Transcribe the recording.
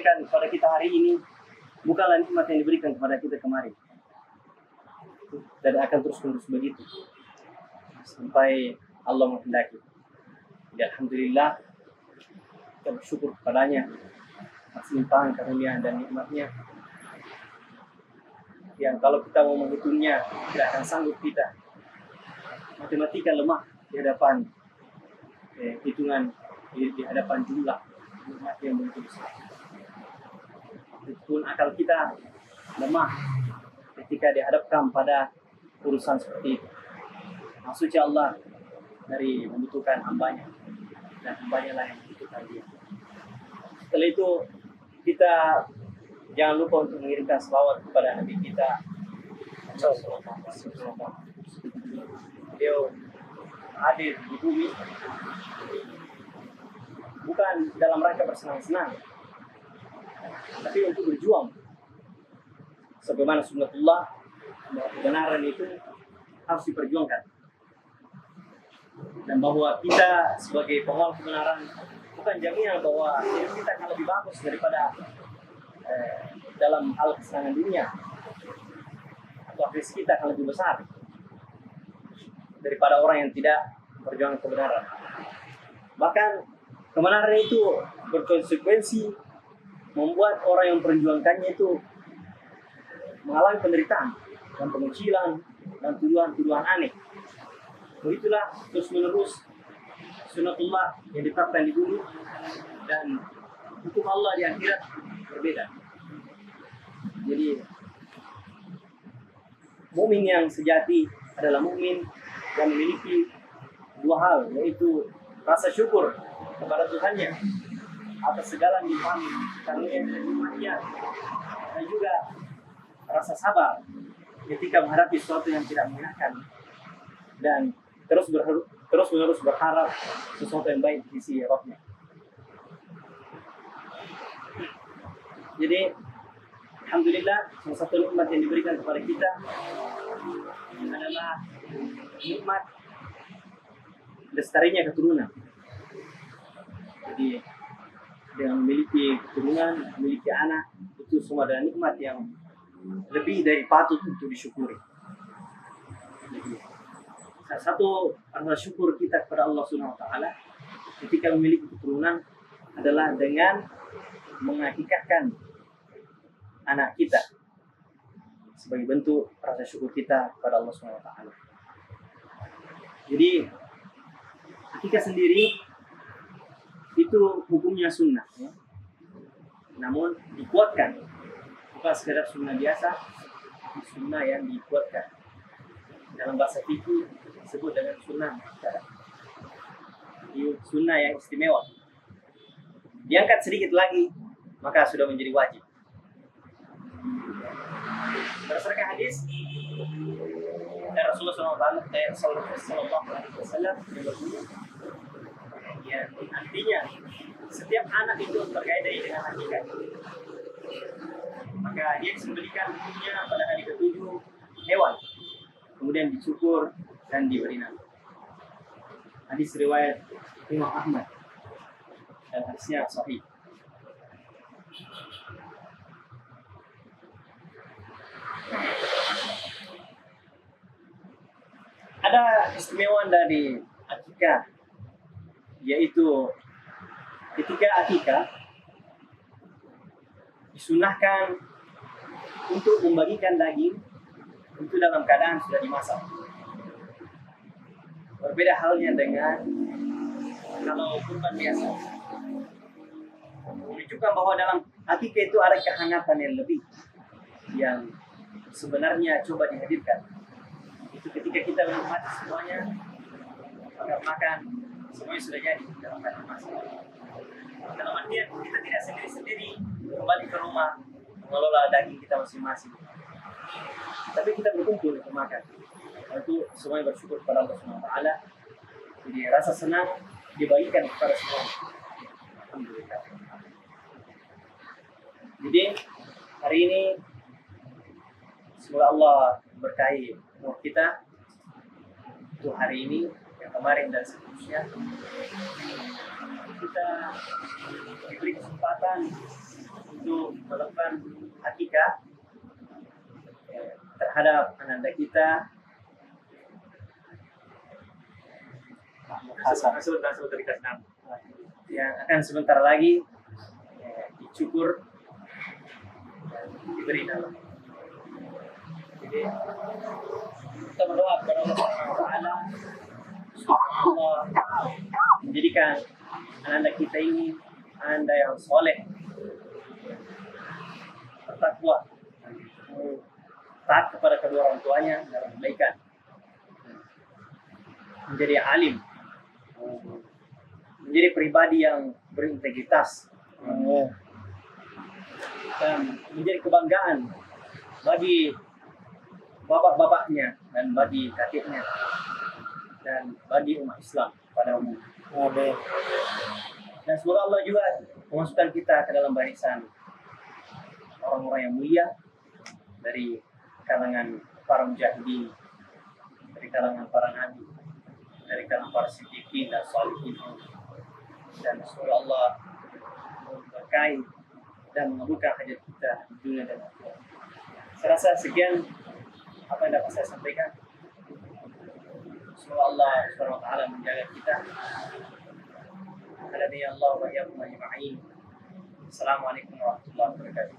diberikan kepada kita hari ini bukanlah nikmat yang diberikan kepada kita kemarin, dan akan terus-menerus begitu sampai Allah menghendaki. Jadi alhamdulillah kita bersyukur kepadanya atas limpahan karunia dan nikmatnya yang kalau kita mau menghitungnya tidak akan sanggup kita. Matematika lemah di hadapan hitungan, di hadapan jumlah nikmat yang begitu besar. Meskipun akal kita lemah ketika dihadapkan pada urusan seperti itu. Maksudnya Allah dari membutuhkan hambanya, dan hambanya lah yang membutuhkan dia. Setelah itu kita jangan lupa untuk mengirimkan selawat kepada Nabi kita. Beliau hadir di bumi bukan dalam rangka bersenang-senang, tapi untuk berjuang. Sebagaimana sunnatullah, kebenaran itu harus diperjuangkan. Dan bahwa kita sebagai pengawal kebenaran bukan jaminan bahwa kita akan lebih bagus daripada dalam hal kesenangan dunia, atau rezeki kita akan lebih besar daripada orang yang tidak berjuang kebenaran. Bahkan kebenaran itu berkonsekuensi membuat orang yang memperjuangkannya itu mengalami penderitaan dan pengucilan dan tuduhan-tuduhan aneh. Begitulah terus-menerus sunnatullah yang ditetapkan di bumi, dan hukum Allah di akhirat berbeda. Jadi mukmin yang sejati adalah mukmin yang memiliki dua hal, yaitu rasa syukur kepada Tuhannya atas segala nikmat karunia dan nikmatnya, dan juga rasa sabar ketika menghadapi sesuatu yang tidak menyenangkan, dan terus-menerus berharap sesuatu yang baik di sisi Rabb-Nya. Jadi alhamdulillah, salah satu nikmat yang diberikan kepada kita adalah nikmat lestarinya keturunan. Jadi dengan memiliki keturunan, memiliki anak, itu semua adalah nikmat yang lebih dari patut untuk disyukuri. Jadi, salah satu rasa syukur kita kepada Allah Subhanahu wa taala ketika memiliki keturunan adalah dengan mengakikahkan anak kita sebagai bentuk rasa syukur kita kepada Allah Subhanahu wa taala. Jadi akikah sendiri itu hukumnya sunnah, ya. Namun dikuatkan, bukan sekedar sunnah biasa, sunnah yang dikuatkan. Dalam bahasa fikih disebut dengan sunnah, sunnah yang istimewa. Diangkat sedikit lagi maka sudah menjadi wajib. Berdasarkan hadis dari Rasulullah SAW yang artinya setiap anak itu berkaitan dengan hakikat, maka dia disembelihkan hukumnya pada hari ke-7 hewan, kemudian dicukur dan diberi nama. Hadis riwayat Imam Ahmad dan hadisnya sahih. Ada istimewaan dari akikah, yaitu ketika akikah disunahkan untuk membagikan daging itu dalam keadaan sudah dimasak. Berbeda halnya dengan kalau kurban biasa. Menunjukkan bahwa dalam akikah itu ada kehangatan yang lebih, yang sebenarnya coba dihadirkan. Itu ketika kita menikmati semuanya, makan semuanya sudah jadi dalam keadaan masak. Dalam artian kita tidak sendiri-sendiri kembali ke rumah mengelola daging kita masing-masing, tapi kita berkumpul untuk makan. Itu semuanya bersyukur kepada Allah Subhanahu wa taala. Jadi rasa senang dibagikan kepada semua. Alhamdulillah. Jadi hari ini semoga Allah berkahi umur kita untuk hari ini, yang kemarin dan seterusnya. Kita diberi kesempatan untuk melakukan akikah terhadap ananda kita. Masuk dikasih nama yang akan sebentar lagi dicukur dan diberi nama. Jadi kita berdoa kepada Allah Subhanahu wa taala Allah menjadikan ananda kita ini ananda yang soleh, bertakwa, taat kepada kedua orang tuanya dalam kebaikan, menjadi alim, menjadi pribadi yang berintegritas, dan menjadi kebanggaan bagi bapak-bapaknya dan bagi kakeknya dan bagi umat Islam pada umumnya. Amin. Dan semoga Allah juga memasukkan kita ke dalam barisan orang-orang yang mulia dari kalangan para mujahidin, dari kalangan para nabi, dari kalangan para siddiqin dan sholihin. Dan semoga Allah memberkahi dan mengabulkan hajat kita di dunia dan akhirat. Saya rasa sekian apa yang dapat saya sampaikan. Semoga Allah Subhanahu wa taala menjaga kita. Hadani Allah wa iyyakum ajma'in. Assalamualaikum warahmatullahi wabarakatuh.